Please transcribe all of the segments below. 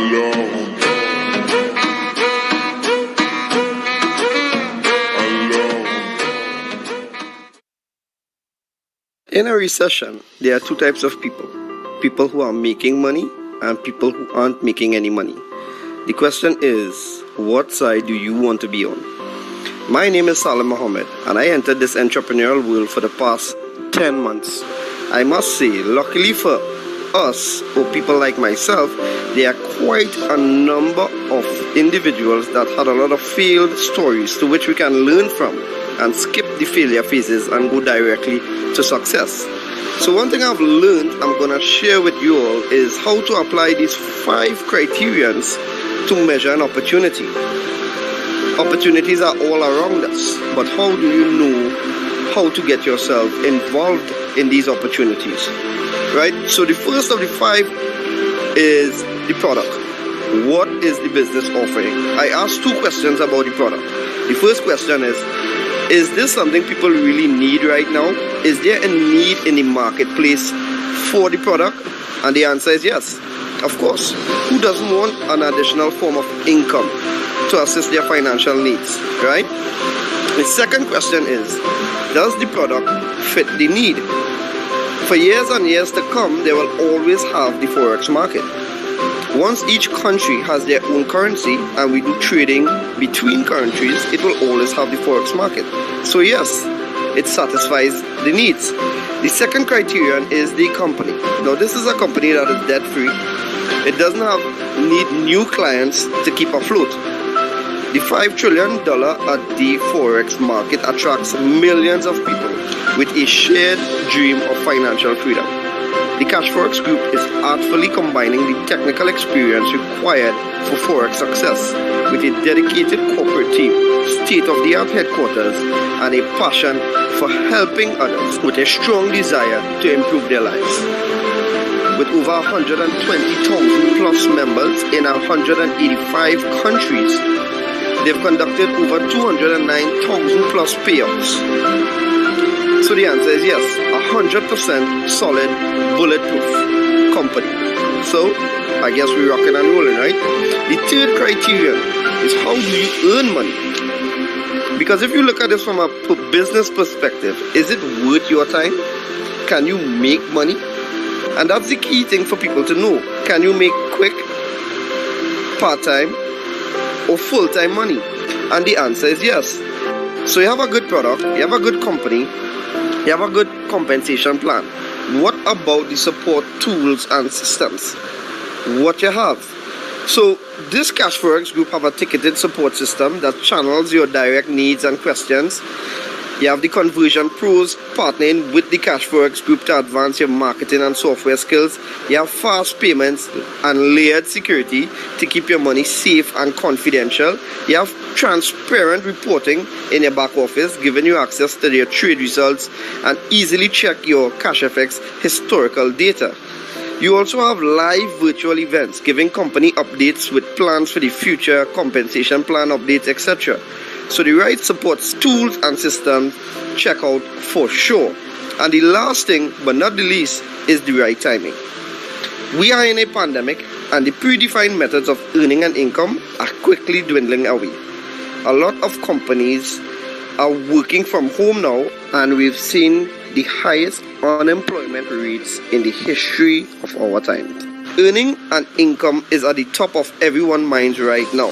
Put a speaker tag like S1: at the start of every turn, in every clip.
S1: In a recession, there are two types of people: people who are making money and people who aren't making any money. The question is, what side do you want to be on? My name is Salim Mohammed, and I entered this entrepreneurial world for the past 10 months. I must say, luckily for us, or people like myself, there are quite a number of individuals that had a lot of failed stories to which we can learn from and skip the failure phases and go directly to success. So one thing I've learned I'm going to share with you all is how to apply these 5 criterions to measure an opportunity. Opportunities are all around us, but how do you know how to get yourself involved in these opportunities? Right? So the first of the 5 is the product. What is the business offering? I asked 2 questions about the product. The first question is this something people really need right now? Is there a need in the marketplace for the product? And the answer is yes, of course. Who doesn't want an additional form of income to assist their financial needs, right? The second question is, does the product fit the need? For years and years to come, they will always have the Forex market. Once each country has their own currency and we do trading between countries, it will always have the Forex market. So yes, it satisfies the needs. The second criterion is the company. Now this is a company that is debt free. It doesn't need new clients to keep afloat. The $5 trillion at the Forex market attracts millions of people with a shared dream of financial freedom. The Cashfx group is artfully combining the technical experience required for Forex success with a dedicated corporate team, state-of-the-art headquarters, and a passion for helping others with a strong desire to improve their lives. With over 120,000 plus members in 185 countries, they've conducted over 209,000 plus payouts. So the answer is yes, 100% solid, bulletproof company. So I guess we're rocking and rolling, right? The third criterion is, how do you earn money? Because if you look at this from a business perspective, is it worth your time? Can you make money? And that's the key thing for people to know. Can you make quick, part-time, or full-time money? And the answer is yes. So you have a good product, you have a good company, you have a good compensation plan. What about the support tools and systems? What you have? So this Cashfx group have a ticketed support system that channels your direct needs and questions. You have the conversion pros partnering with the Cashfx group to advance your marketing and software skills. You have fast payments and layered security to keep your money safe and confidential. You have transparent reporting in your back office, giving you access to your trade results and easily check your Cashfx historical data. You also have live virtual events, giving company updates with plans for the future, compensation plan updates, etc. So the right support tools and systems, check out for sure. And the last thing, but not the least, is the right timing. We are in a pandemic, and the predefined methods of earning an income are quickly dwindling away. A lot of companies are working from home now, and we've seen the highest unemployment rates in the history of our time. Earning an income is at the top of everyone's minds right now.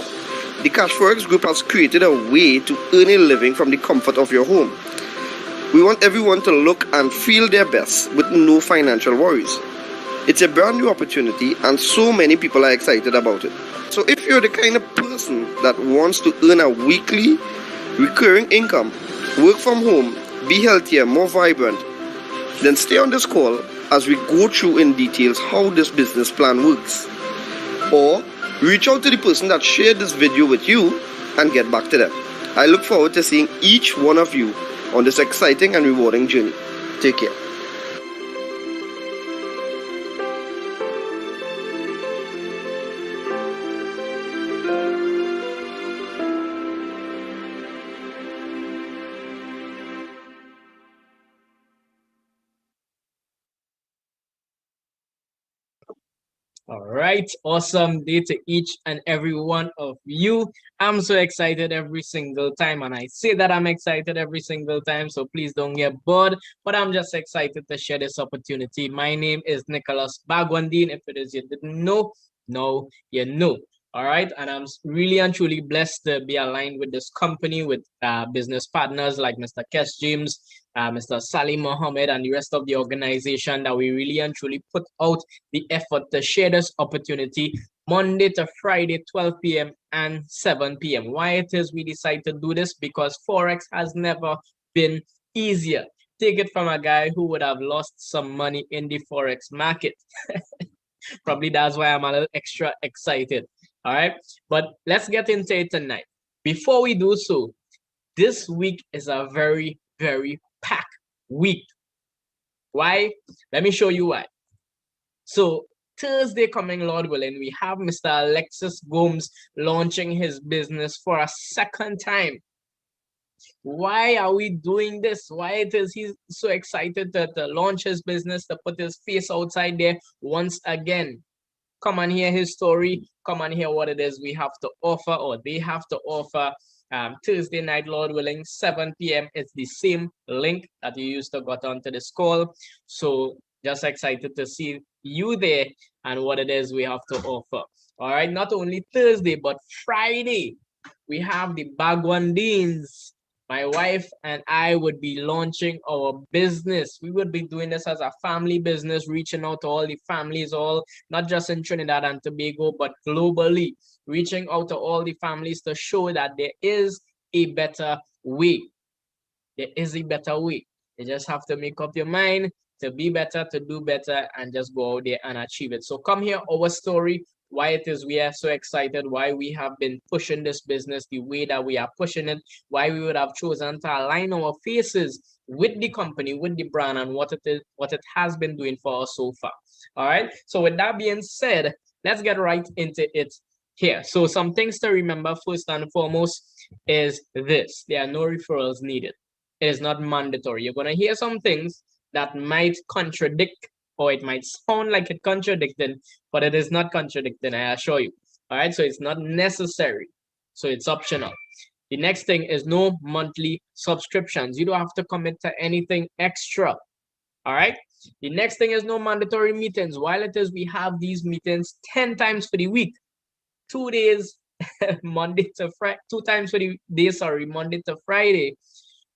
S1: The Cashfx group has created a way to earn a living from the comfort of your home. We want everyone to look and feel their best with no financial worries. It's a brand new opportunity and so many people are excited about it. So if you're the kind of person that wants to earn a weekly recurring income, work from home, be healthier, more vibrant, then stay on this call as we go through in details how this business plan works. Or reach out to the person that shared this video with you and get back to them. I look forward to seeing each one of you on this exciting and rewarding journey. Take care.
S2: All right, awesome day to each and every one of you. I'm so excited every single time, and I say that I'm excited every single time, so please don't get bored. But I'm just excited to share this opportunity. My name is Nicholas Bagwandin. If it is you didn't know, no, you know. All right, and I'm really and truly blessed to be aligned with this company, with business partners like Mr. Kes James, Mr. Salim Mohammed, and the rest of the organization that we really and truly put out the effort to share this opportunity Monday to Friday, 12 p.m. and 7 p.m. Why it is we decide to do this? Because Forex has never been easier. Take it from a guy who would have lost some money in the Forex market. Probably that's why I'm a little extra excited. All right. But let's get into it tonight. Before we do so, this week is a very, very packed week. Why? Let me show you why. So Thursday coming, Lord willing, we have Mr. Alexis Gomes launching his business for a second time. Why are we doing this? Why it is he's so excited to launch his business, to put his face outside there once again? Come and hear his story. Come and hear what it is we have to offer, or they have to offer. Thursday night, Lord willing, 7 p.m. It's the same link that you used to got onto this call. So just excited to see you there and what it is we have to offer. All right, not only Thursday, but Friday, we have the Bagwandins. My wife and I would be launching our business. We would be doing this as a family business, reaching out to all the families, all not just in Trinidad and Tobago, but globally, reaching out to all the families to show that there is a better way. There is a better way. You just have to make up your mind to be better, to do better, and just go out there and achieve it. So come here, our story, why it is we are so excited, why we have been pushing this business the way that we are pushing it, why we would have chosen to align our faces with the company, with the brand, and what it has been doing for us so far. All right. So with that being said, let's get right into it here. So some things to remember first and foremost is this: there are no referrals needed. It is not mandatory. You're going to hear some things that might contradict, or it might sound like it contradicted, but it is not contradicting, I assure you. All right, so it's not necessary. So it's optional. The next thing is no monthly subscriptions. You don't have to commit to anything extra. All right. The next thing is no mandatory meetings. While it is we have these meetings 10 times for the week, 2 days, Monday to Friday, 2 times for the day, sorry, Monday to Friday.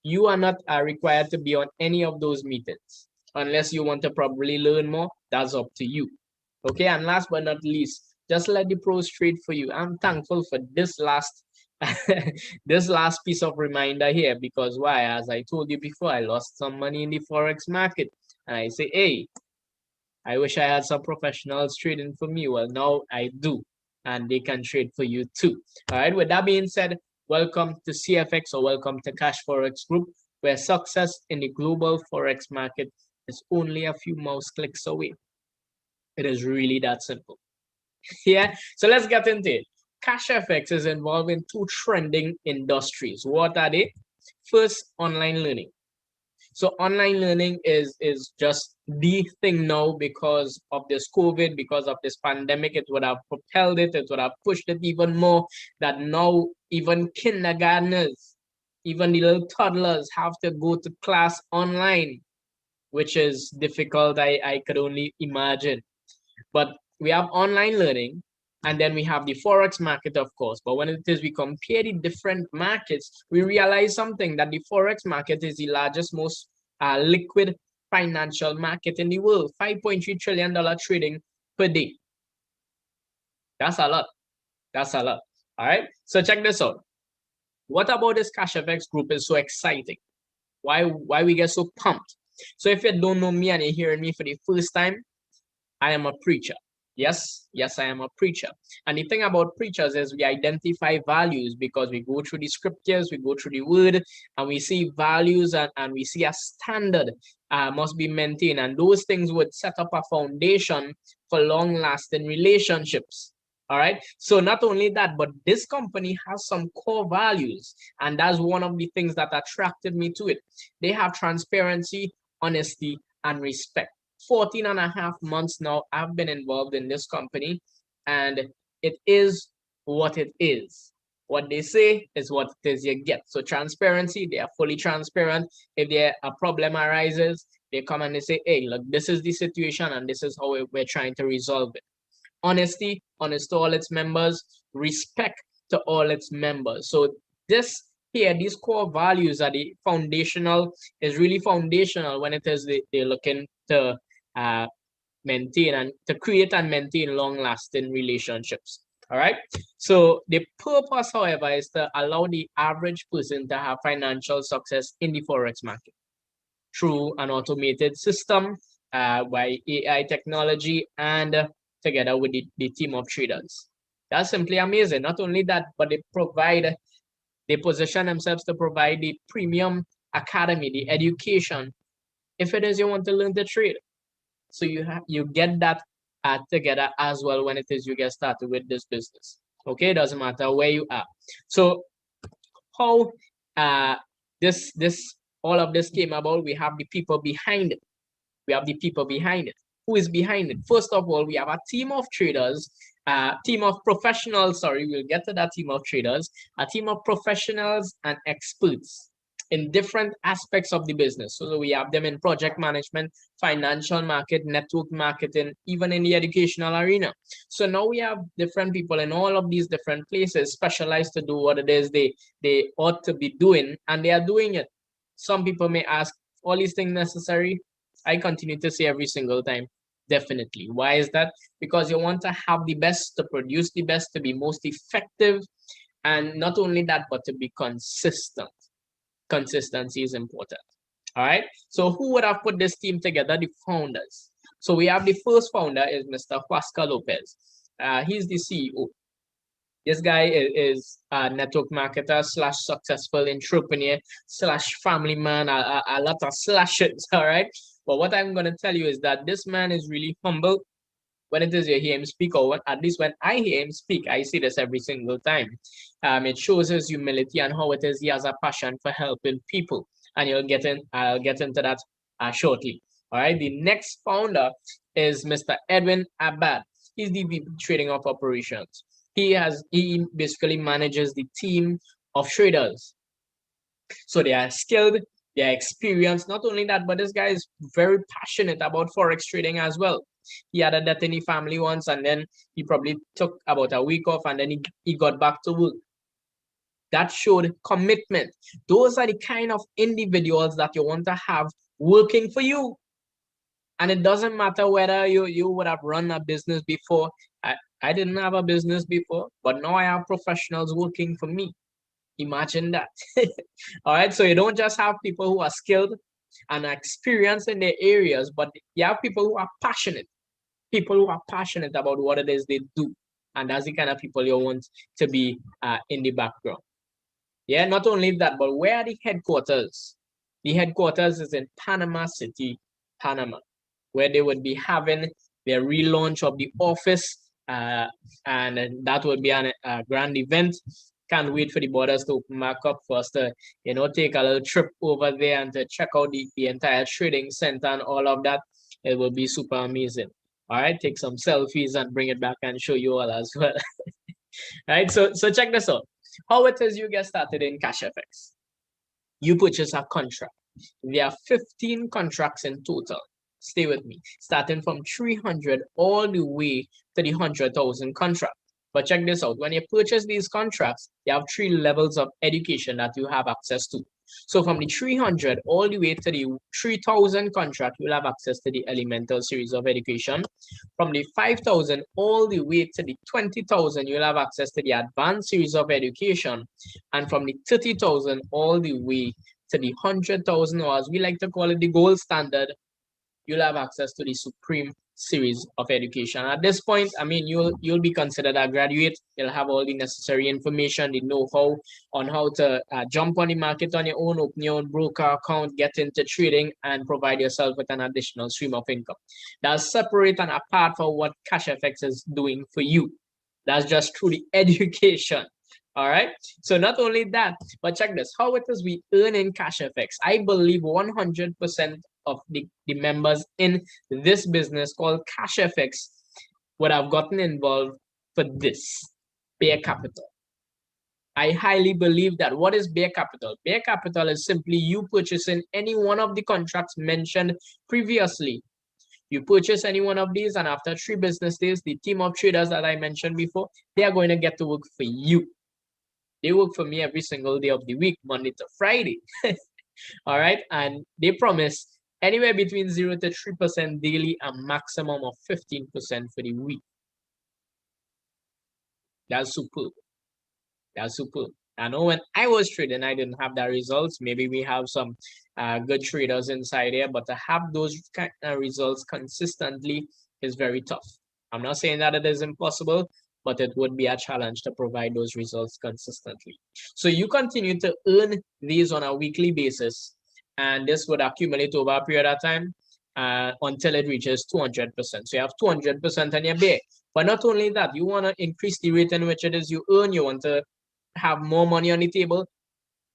S2: You are not required to be on any of those meetings unless you want to probably learn more. That's up to you. Okay, and last but not least, just let the pros trade for you. I'm thankful for this last this last piece of reminder here, because why? As I told you before, I lost some money in the forex market, and I say, hey, I wish I had some professionals trading for me. Well, now I do, and they can trade for you too. All right. With that being said, welcome to CFX, or welcome to Cash Forex Group, where success in the global forex market is only a few mouse clicks away. It is really that simple. Yeah. So let's get into it. Cashfx is involved in two trending industries. What are they? First, online learning. So online learning is just the thing now because of this COVID, because of this pandemic. It would have propelled it, it would have pushed it even more, that now even kindergartners, even the little toddlers have to go to class online, which is difficult. I could only imagine. But we have online learning, and then we have the forex market, of course. But when it is we compare the different markets, we realize something, that the forex market is the largest, most liquid financial market in the world. $5.3 trillion trading per day. That's a lot. That's a lot. All right. So check this out. What about this Cashfx group is so exciting? Why we get so pumped? So if you don't know me and you're hearing me for the first time, I am a preacher. Yes, I am a preacher. And the thing about preachers is we identify values because we go through the scriptures, we go through the word, and we see values, and we see a standard must be maintained. And those things would set up a foundation for long-lasting relationships. All right. So not only that, but this company has some core values. And that's one of the things that attracted me to it. They have transparency, honesty, and respect. 14 and a half months now I've been involved in this company, and it is what it is. What they say is what it is you get. So transparency, they are fully transparent. If there a problem arises, they come and they say, hey, look, this is the situation and this is how we're trying to resolve it. Honesty, honest to all its members, respect to all its members. So this here, these core values are the foundational, is really foundational when it is they're looking to maintain and to create and maintain long-lasting relationships. All right. So the purpose, however, is to allow the average person to have financial success in the forex market through an automated system by AI technology and together with the team of traders. That's simply amazing. Not only that, but they position themselves to provide the premium academy, the education, if it is you want to learn to trade. So you get that together as well when it is you get started with this business. Okay, doesn't matter where you are. So how this all of this came about, we have the people behind it. We have the people behind it. Who is behind it? First of all, we have a team of traders, team of professionals. Sorry, we'll get to that team of traders, a team of professionals and experts in different aspects of the business. So we have them in project management, financial market, network marketing, even in the educational arena. So now we have different people in all of these different places specialized to do what it is they ought to be doing, and they are doing it. Some people may ask, all these things necessary? I continue to say every single time, definitely. Why is that? Because you want to have the best, to produce the best, to be most effective, and not only that, but to be consistent. Consistency is important. All right. So who would have put this team together? The founders. So we have the first founder is Mr. Pascode Lopez. He's the CEO. This guy is a network marketer / successful entrepreneur / family man, a lot of slashes. All right. But what I'm going to tell you is that this man is really humble. When it is you hear him speak, or at least when I hear him speak, I see this every single time. It shows his humility and how it is he has a passion for helping people. And I'll get into that shortly. All right. The next founder is Mr. Edwin Abad. He's the VP Trading of Operations. He basically manages the team of traders. So they are skilled, they are experienced. Not only that, but this guy is very passionate about forex trading as well. He had a death in the family once, and then he probably took about a week off, and then he got back to work. That showed commitment. Those are the kind of individuals that you want to have working for you. And it doesn't matter whether you would have run a business before. I didn't have a business before, but now I have professionals working for me. Imagine that. All right. So you don't just have people who are skilled and experienced in their areas, but you have people who are passionate. People who are passionate about what it is they do. And that's the kind of people you want to be in the background. Yeah, not only that, but where are the headquarters? The headquarters is in Panama City, Panama, where they would be having their relaunch of the office. And that would be a grand event. Can't wait for the borders to open back up for us to, take a little trip over there and to check out the entire trading center and all of that. It will be super amazing. All right, take some selfies and bring it back and show you all as well. Right, so check this out. How it is you get started in Cashfx. You purchase a contract. There are 15 contracts in total. Stay with me. Starting from 300 all the way to the 100,000 contract. But check this out. When you purchase these contracts, you have 3 levels of education that you have access to. So from the 300 all the way to the 3,000 contract, you'll have access to the elemental series of education. From the 5,000 all the way to the 20,000, you'll have access to the advanced series of education. And from the 30,000 all the way to the 100,000, or as we like to call it, the gold standard, you'll have access to the supreme series of education. At this point, I mean, you'll be considered a graduate. You'll have all the necessary information, the know-how on how to jump on the market on your own, open your own broker account, get into trading, and provide yourself with an additional stream of income. That's separate and apart from what Cashfx is doing for you. That's just through the education. All right. So not only that, but check this. How it is we earn in Cashfx. I believe 100% of the members in this business called Cashfx would have gotten involved for this bare capital. I highly believe that. What is bare capital? Bare capital is simply you purchasing any one of the contracts mentioned previously. You purchase any one of these, and after 3 business days, the team of traders that I mentioned before, they are going to get to work for you. They work for me every single day of the week, Monday to Friday. All right. And they promise anywhere between 0 to 3% daily, a maximum of 15% for the week. That's superb. That's superb. I know when I was trading, I didn't have that results. Maybe we have some good traders inside here, but to have those kind of results consistently is very tough. I'm not saying that it is impossible, but it would be a challenge to provide those results consistently. So you continue to earn these on a weekly basis, and this would accumulate over a period of time until it reaches 200%. So you have 200% on your bear. But not only that, you want to increase the rate in which it is you earn. You want to have more money on the table.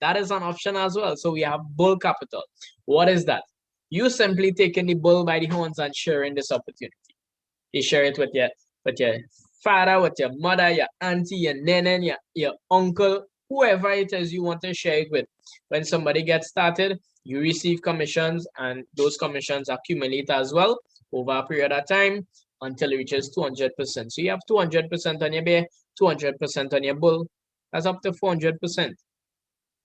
S2: That is an option as well. So we have bull capital. What is that? You simply taking the bull by the horns and sharing this opportunity. You share it with your father, with your mother, your auntie, your nene, your uncle, whoever it is you want to share it with. When somebody gets started, you receive commissions, and those commissions accumulate as well over a period of time until it reaches 200%. So you have 200% on your bear, 200% on your bull. That's up to 400%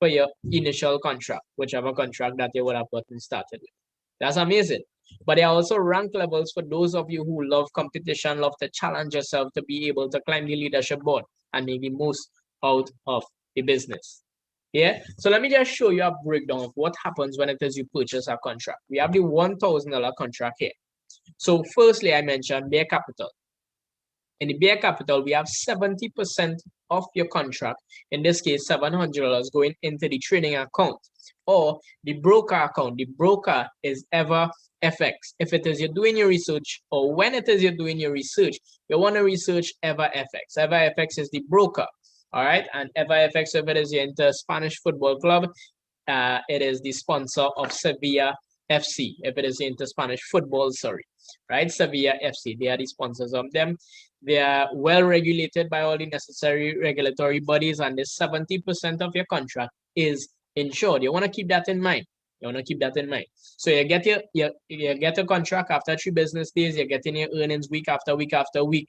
S2: for your initial contract, whichever contract that you would have gotten started with. That's amazing. But there are also rank levels for those of you who love competition, love to challenge yourself to be able to climb the leadership board and make the most out of the business. Yeah. So let me just show you a breakdown of what happens when it is you purchase a contract. We have the $1,000 contract here. So firstly, I mentioned bare capital. In the bare capital, we have 70% of your contract, in this case, $700 going into the trading account or the broker account. The broker is ever FX. If it is you're doing your research, or when it is you're doing your research, you want to research Ever FX. Ever FX is the broker. All right. And Ever FX, if it is you're into Spanish football club, it is the sponsor of Sevilla FC. If it is into Spanish football, sorry, right? Sevilla FC. They are the sponsors of them. They are well regulated by all the necessary regulatory bodies, and this 70% of your contract is insured. You want to keep that in mind. You want to keep that in mind. So you get your contract after 3 business days. You're getting your earnings week after week after week.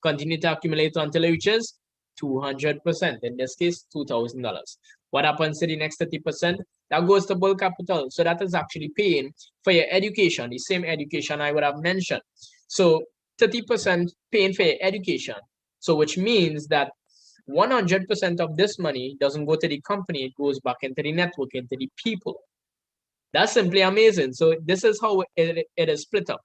S2: Continue to accumulate until it reaches 200%. In this case, $2,000. What happens to the next 30%? That goes to bull capital. So that is actually paying for your education, the same education I would have mentioned. So 30% paying for your education. So which means that 100% of this money doesn't go to the company. It goes back into the network, into the people. That's simply amazing. So this is how it is split up.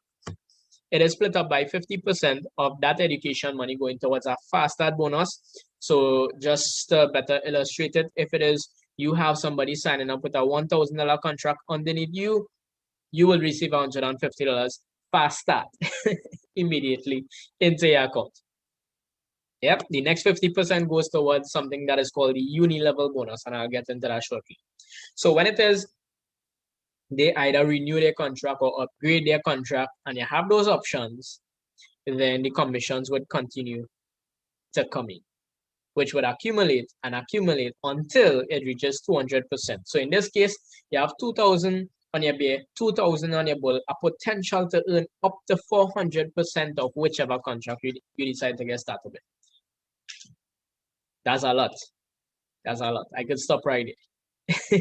S2: It is split up by 50% of that education money going towards a fast start bonus. So just to better illustrate it, if it is you have somebody signing up with a $1,000 contract underneath you, you will receive $150 fast start immediately into your account. Yep, the next 50% goes towards something that is called the uni-level bonus, and I'll get into that shortly. So when it is they either renew their contract or upgrade their contract, and you have those options, then the commissions would continue to come in, which would accumulate and accumulate until it reaches 200%. So in this case, you have 2,000 on your bear, 2,000 on your bull, a potential to earn up to 400% of whichever contract you decide to get started with. That's a lot. That's a lot. I could stop right there.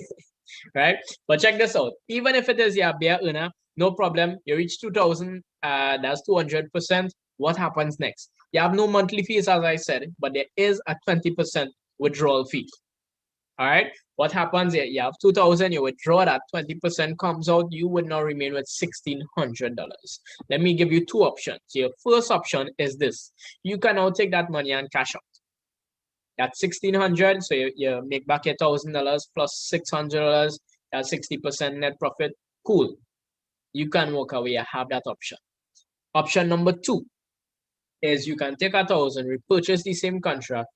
S2: Right? But check this out. Even if it is your bear earner, no problem. You reach 2,000, that's 200%. What happens next? You have no monthly fees, as I said, but there is a 20% withdrawal fee. All right. What happens here? You have 2,000, you withdraw that, 20% comes out, you would now remain with $1,600. Let me give you 2 options. Your first option is this. You can now take that money and cash out. That's $1,600, so you make back your $1,000 plus $600, that's 60% net profit. Cool. You can walk away. You have that option. Option number 2 is you can take 1,000, repurchase the same contract,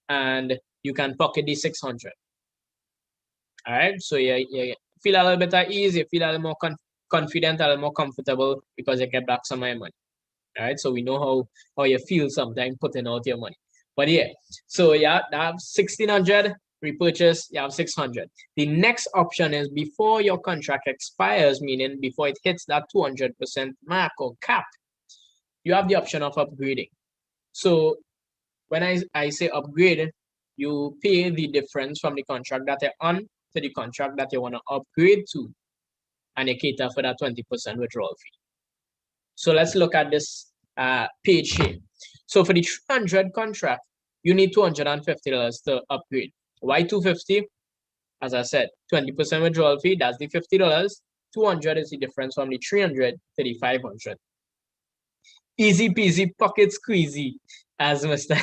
S2: and you can pocket the 600. All right, so you feel a little bit at ease, you feel a little more confident, a little more comfortable because you get back some of your money. All right, so we know how you feel sometimes putting out your money. But yeah, so yeah, have 1600 repurchase, you have 600. The next option is before your contract expires, meaning before it hits that 200% mark or cap, you have the option of upgrading. So when I say upgrade, you pay the difference from the contract that you're on to the contract that you want to upgrade to, and you cater for that 20% withdrawal fee. So let's look at this page here. So for the 300 contract, you need $250 to upgrade. Why 250? As I said, 20% withdrawal fee, that's the $50. 200 is the difference from the 300 to the 500. Easy peasy, pocket squeezy, as Mr.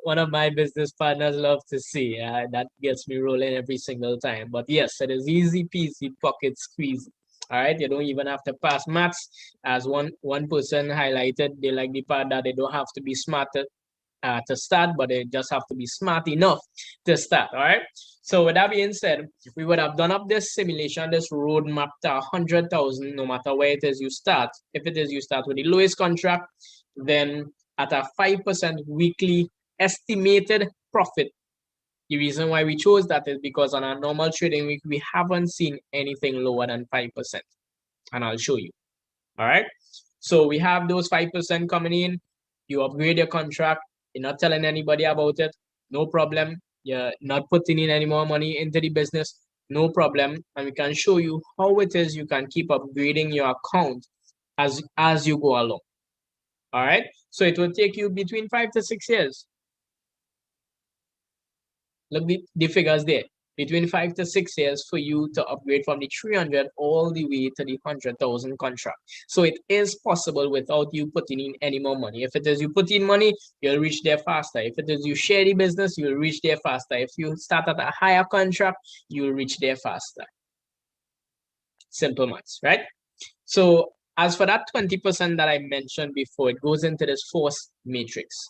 S2: One of my business partners love to see. That gets me rolling every single time. But yes, it is easy peasy, pocket squeezy. All right, you don't even have to pass maths. As one person highlighted, they like the part that they don't have to be smart to start, but they just have to be smart enough to start. All right. So with that being said, we would have done up this simulation, this roadmap to 100,000, no matter where it is you start. If it is you start with the lowest contract, then at a 5% weekly estimated profit. The reason why we chose that is because on a normal trading week, we haven't seen anything lower than 5%. And I'll show you. All right. So we have those 5% coming in. You upgrade your contract. You're not telling anybody about it. No problem. You're not putting in any more money into the business. No problem. And we can show you how it is you can keep upgrading your account as you go along. All right. So it will take you between 5 to 6 years. Look the figures there. Between 5 to 6 years for you to upgrade from the 300 all the way to the 100,000 contract. So it is possible without you putting in any more money. If it is you put in money, you'll reach there faster. If it is you share the business, you'll reach there faster. If you start at a higher contract, you'll reach there faster. Simple maths, right? So as for that 20% that I mentioned before, it goes into this force matrix.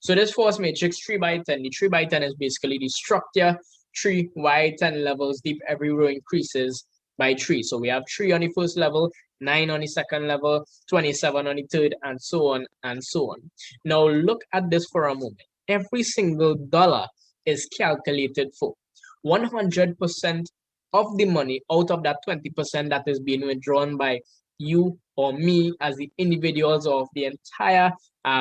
S2: So this force matrix 3x10, the 3x10 is basically the structure, 3 wide, 10 levels deep, every row increases by 3. So we have 3 on the first level, 9 on the second level, 27 on the third, and so on and so on. Now look at this for a moment. Every single dollar is calculated for 100% of the money out of that 20% that is being withdrawn by you or me as the individuals of the entire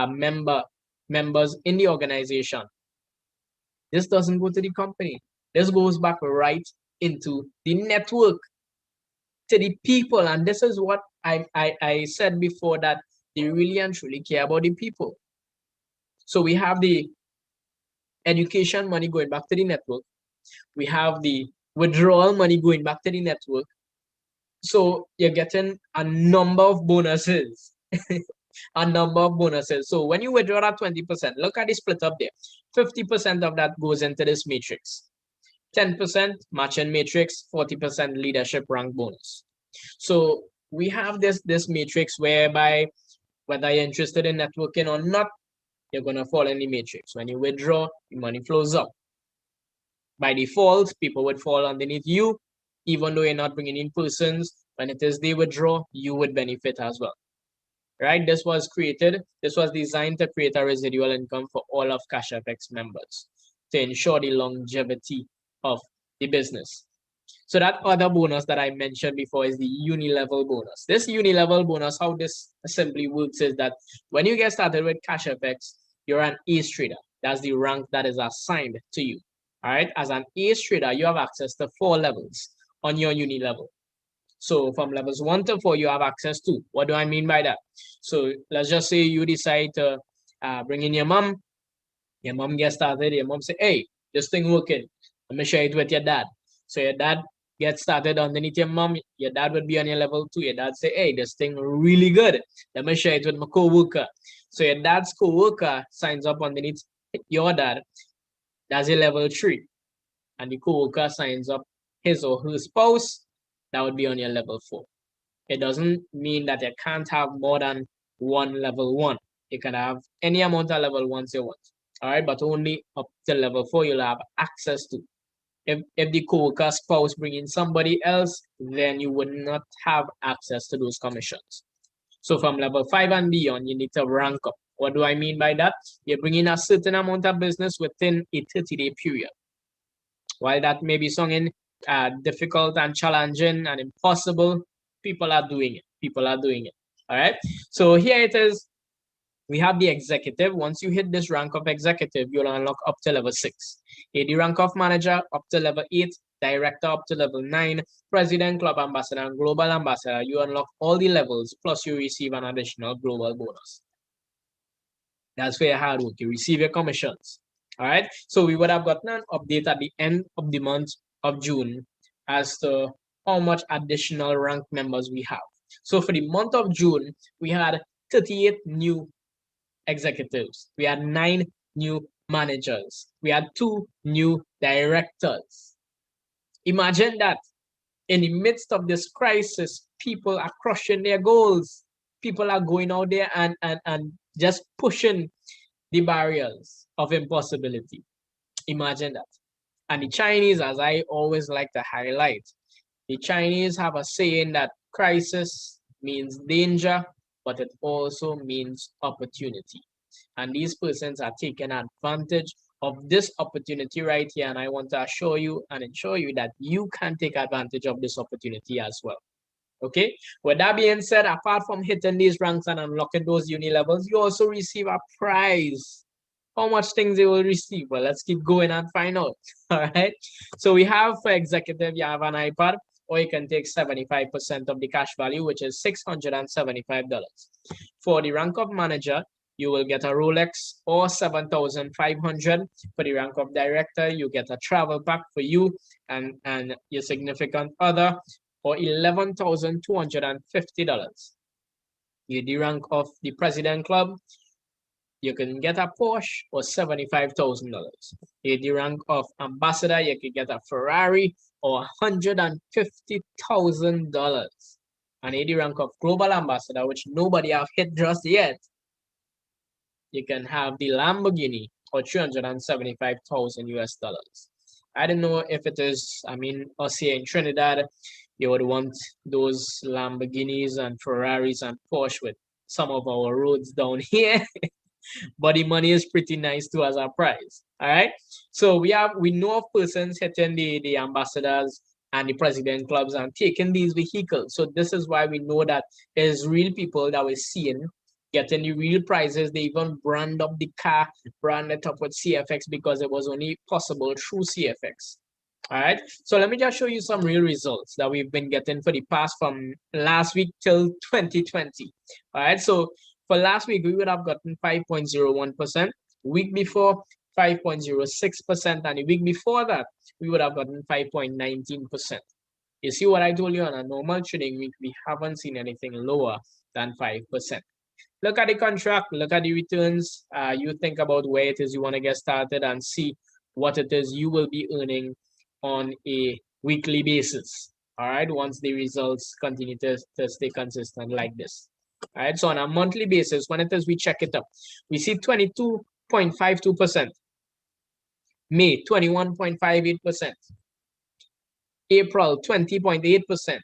S2: members in the organization. This doesn't go to the company. This goes back right into the network, to the people. And this is what I said before, that they really and truly care about the people. So we have the education money going back to the network. We have the withdrawal money going back to the network. So you're getting a number of bonuses. A number of bonuses. So when you withdraw that 20%, look at the split up there. 50% of that goes into this matrix. 10% matching matrix, 40% leadership rank bonus. So we have this matrix whereby whether you're interested in networking or not, you're going to fall in the matrix. When you withdraw, the money flows up. By default, people would fall underneath you, even though you're not bringing in persons. When it is they withdraw, you would benefit as well. Right? This was designed to create a residual income for all of Cashfx members to ensure the longevity of the business. So that other bonus that I mentioned before is the uni-level bonus. This uni-level bonus, how this simply works is that when you get started with Cashfx, you're an ace trader. That's the rank that is assigned to you. All right. As an ace trader, you have access to 4 levels on your uni level. So from levels 1 to 4, you have access to. What do I mean by that? So let's just say you decide to bring in your mom. Your mom gets started. Your mom say, hey, this thing working. Let me share it with your dad. So your dad gets started underneath your mom. Your dad would be on your level 2. Your dad say, hey, this thing really good. Let me share it with my co-worker. So your dad's co-worker signs up underneath your dad. That's a level 3. And the co-worker signs up his or her spouse. That would be on your level 4. It doesn't mean that you can't have more than one level 1. You can have any amount of level 1s you want. All right, but only up to level 4 you'll have access to. If the co-worker spouse bring in somebody else, then you would not have access to those commissions. So from level 5 and beyond, you need to rank up. What do I mean by that? You bring in a certain amount of business within a 30-day period. While that may be sounding difficult and challenging and impossible, people are doing it. People are doing it. All right. So here it is. We have the executive. Once you hit this rank of executive, you'll unlock up to level 6. The rank of manager up to level 8, director up to level 9, president, club ambassador, and global ambassador. You unlock all the levels, plus you receive an additional global bonus. That's for your hard work. You receive your commissions. All right. So we would have gotten an update at the end of the month of June as to how much additional rank members we have. So for the month of June, we had 38 new executives. We had 9 new managers. We had 2 new directors. Imagine that in the midst of this crisis, people are crushing their goals. People are going out there and just pushing the barriers of impossibility. Imagine that. And the Chinese, as I always like to highlight, the Chinese have a saying that crisis means danger, but it also means opportunity. And these persons are taking advantage of this opportunity right here. And I want to assure you and ensure you that you can take advantage of this opportunity as well. Okay. With that being said, apart from hitting these ranks and unlocking those uni levels, you also receive a prize. How much things you will receive? Well, let's keep going and find out. All right. So we have for executive, you have an iPad, or you can take 75% of the cash value, which is $675. For the rank of manager, you will get a Rolex or 7,500. For the rank of director, you get a travel pack for you and your significant other, or $11,250. The rank of the president club, you can get a Porsche or $75,000. The rank of ambassador, you can get a Ferrari or $150,000. And the rank of global ambassador, which nobody have hit just yet, you can have the Lamborghini or 375,000 US dollars. I don't know if it is, I mean, us here in Trinidad, you would want those Lamborghinis and Ferraris and Porsche with some of our roads down here. But the money is pretty nice too as a prize. All right. So we know of persons hitting the ambassadors and the president clubs and taking these vehicles. So this is why we know that there's real people that we're seeing getting the real prizes. They even brand up the car, brand it up with CFX because it was only possible through CFX. All right. So let me just show you some real results that we've been getting for the past from last week till 2020. All right. So for last week, we would have gotten 5.01%. Week before, 5.06%. And the week before that, we would have gotten 5.19%. You see what I told you, on a normal trading week, we haven't seen anything lower than 5%. Look at the contract, look at the returns. You think about where it is you want to get started and see what it is you will be earning on a weekly basis. All right, once the results continue to stay consistent like this. All right, so on a monthly basis, when it is we check it up, we see 22.52%, May 21.58%, April 20.8%,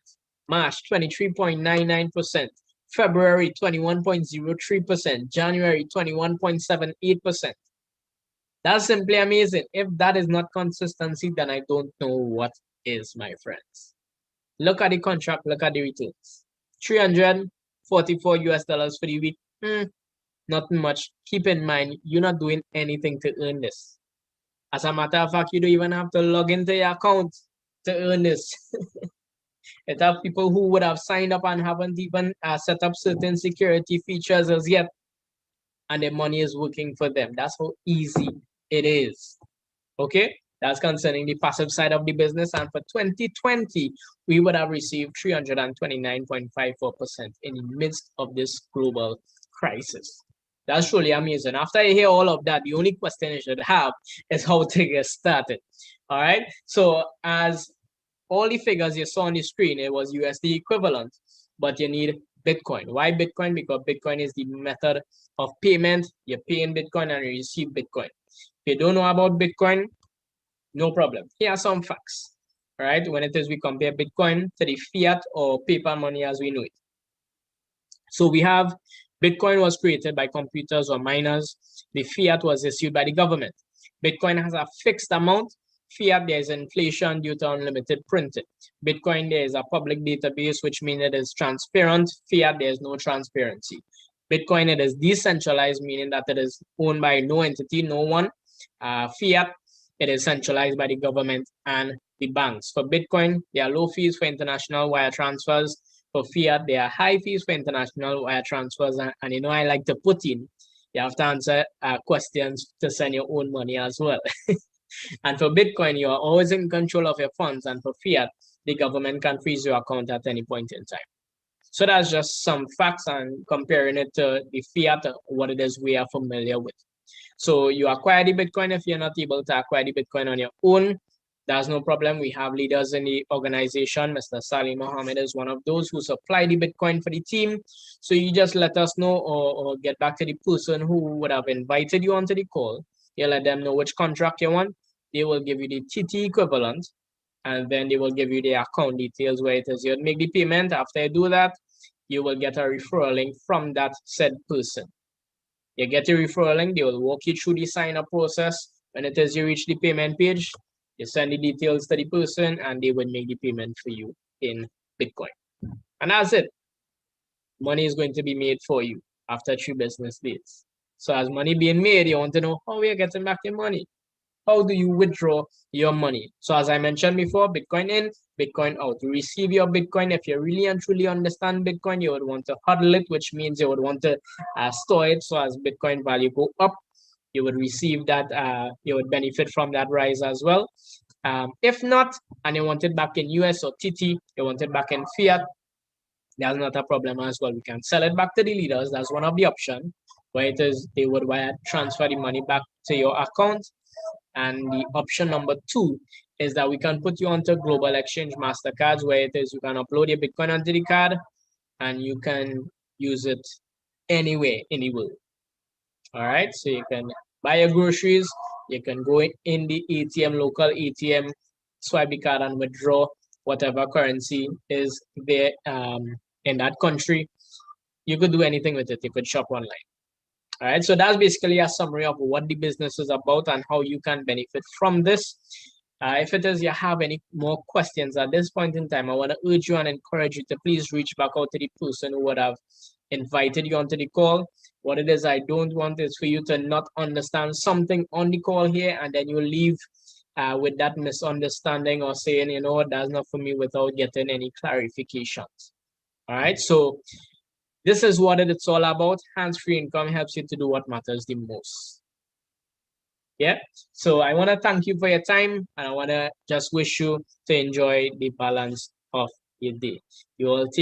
S2: March 23.99%, February 21.03%, January 21.78%. That's simply amazing. If that is not consistency, then I don't know what is, my friends. Look at the contract, look at the returns. 344 US dollars for the week. Nothing much. Keep in mind, you're not doing anything to earn this. As a matter of fact, you don't even have to log into your account to earn this. It have people who would have signed up and haven't even set up certain security features as yet, and the money is working for them. That's how easy it is. Okay, that's concerning the passive side of the business. And for 2020, we would have received 329.54% in the midst of this global crisis. That's truly amazing. After you hear all of that, the only question you should have is how to get started. All right. So as all the figures you saw on the screen, it was USD equivalent, but you need Bitcoin. Why Bitcoin? Because Bitcoin is the method of payment. You pay in Bitcoin and you receive Bitcoin. you don't know about Bitcoin, no problem. Here are some facts, right? When it is we compare Bitcoin to the fiat or paper money as we know it. So we have Bitcoin was created by computers or miners. The fiat was issued by the government. Bitcoin has a fixed amount. Fiat, there is inflation due to unlimited printing. Bitcoin, there is a public database, which means it is transparent. Fiat, there is no transparency. Bitcoin, it is decentralized, meaning that it is owned by no entity, no one. Fiat, it is centralized by the government and the banks. For Bitcoin, there are low fees for international wire transfers. For fiat, there are high fees for international wire transfers. And you know, I like to put in, you have to answer questions to send your own money as well. And for Bitcoin, you are always in control of your funds. And for fiat, the government can freeze your account at any point in time. So that's just some facts and comparing it to the fiat, what it is we are familiar with. So you acquire the Bitcoin. If you're not able to acquire the Bitcoin on your own, that's no problem. We have leaders in the organization. Mr. Salih Mohammed is one of those who supply the Bitcoin for the team. So you just let us know or get back to the person who would have invited you onto the call. You let them know which contract you want. They will give you the TT equivalent, and then they will give you the account details where it is you'll make the payment. After you do that, you will get a referral link from that said person. You get a referral link, they will walk you through the sign-up process. When it is you reach the payment page, you send the details to the person and they will make the payment for you in Bitcoin. And that's it. Money is going to be made for you after 3 business days. So as money being made, you want to know how you're getting back your money. How do you withdraw your money? So as I mentioned before, Bitcoin in, Bitcoin out. To receive your Bitcoin, if you really and truly understand Bitcoin, you would want to hodl it, which means you would want to store it. So as Bitcoin value go up, you would receive that, you would benefit from that rise as well. If not, and you want it back in US or TT, you want it back in fiat, that's not a problem as well. We can sell it back to the leaders. That's one of the options where it is they would wire transfer the money back to your account. And the option number 2 is that we can put you onto Global Exchange MasterCards, where it is you can upload your Bitcoin onto the card and you can use it anywhere in the world. All right, so you can buy your groceries, you can go in the ATM, local ATM, swipe the card and withdraw whatever currency is there in that country. You could do anything with it. You could shop online. All right, so that's basically a summary of what the business is about and how you can benefit from this. If it is you have any more questions at this point in time, I want to urge you and encourage you to please reach back out to the person who would have invited you onto the call. What it is I don't want is for you to not understand something on the call here and then you leave with that misunderstanding or saying, you know, that's not for me without getting any clarifications. All right, so this is what it's all about. Hands-free income helps you to do what matters the most. Yeah, so I want to thank you for your time and I want to just wish you to enjoy the balance of your day. You all take